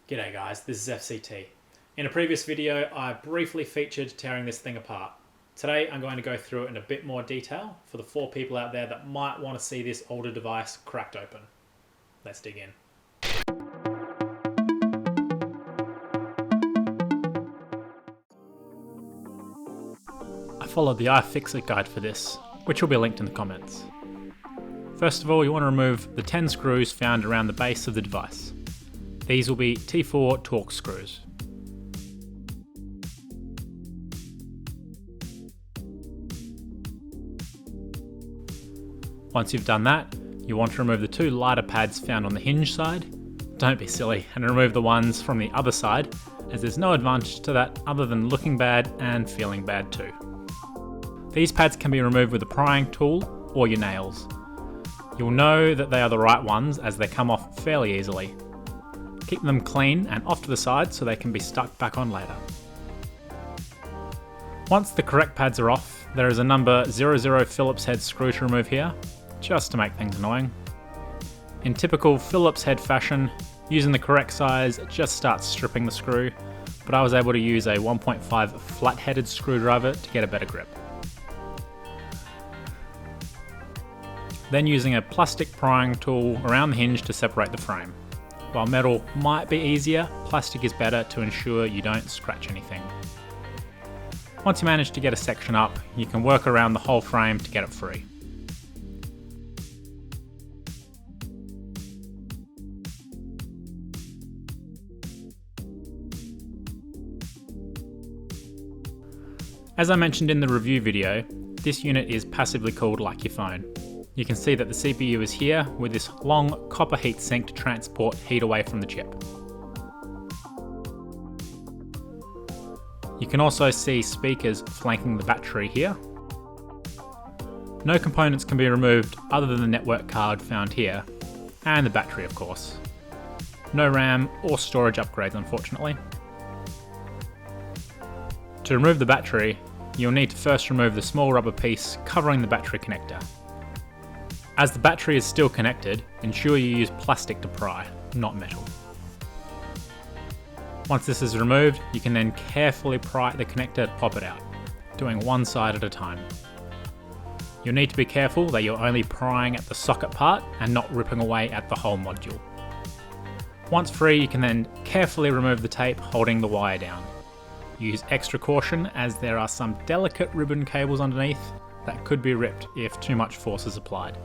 G'day guys, this is FCT. In a previous video, I briefly featured tearing this thing apart. Today, I'm going to go through it in a bit more detail for the 4 people out there that might want to see this older device cracked open. Let's dig in. I followed the iFixit guide for this, which will be linked in the comments. First of all, you want to remove the 10 screws found around the base of the device. These will be T4 Torx screws. Once you've done that, you want to remove the 2 lighter pads found on the hinge side. Don't be silly and remove the ones from the other side, as there's no advantage to that other than looking bad and feeling bad too. These pads can be removed with a prying tool or your nails. You'll know that they are the right ones as they come off fairly easily. Keep them clean and off to the side so they can be stuck back on later. Once the correct pads are off, there is a number 00 Phillips head screw to remove here, just to make things annoying. In typical Phillips head fashion, using the correct size just starts stripping the screw, but I was able to use a 1.5 flat-headed screwdriver to get a better grip. Then using a plastic prying tool around the hinge to separate the frame. While metal might be easier, plastic is better to ensure you don't scratch anything. Once you manage to get a section up, you can work around the whole frame to get it free. As I mentioned in the review video, this unit is passively cooled like your phone. You can see that the CPU is here with this long copper heatsink to transport heat away from the chip. You can also see speakers flanking the battery here. No components can be removed other than the network card found here, and the battery of course. No RAM or storage upgrades unfortunately. To remove the battery, you'll need to first remove the small rubber piece covering the battery connector. As the battery is still connected, ensure you use plastic to pry, not metal. Once this is removed, you can then carefully pry the connector to pop it out, doing one side at a time. You'll need to be careful that you're only prying at the socket part and not ripping away at the whole module. Once free, you can then carefully remove the tape holding the wire down. Use extra caution as there are some delicate ribbon cables underneath that could be ripped if too much force is applied.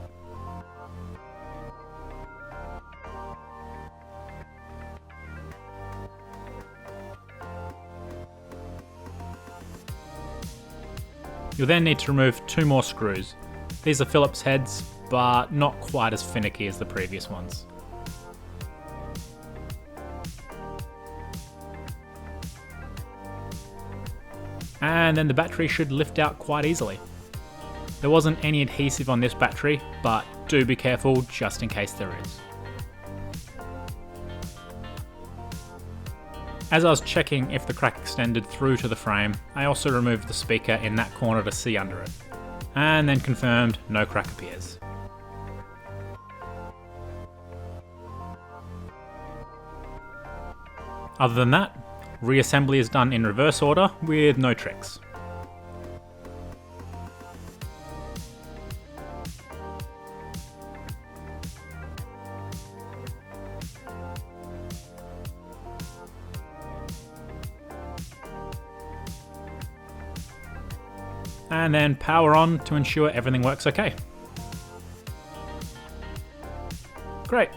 You'll then need to remove 2 more screws. These are Phillips heads, but not quite as finicky as the previous ones. And then the battery should lift out quite easily. There wasn't any adhesive on this battery, but do be careful just in case there is. As I was checking if the crack extended through to the frame, I also removed the speaker in that corner to see under it, and then confirmed no crack appears. Other than that, reassembly is done in reverse order with no tricks. And then power on to ensure everything works okay. Great.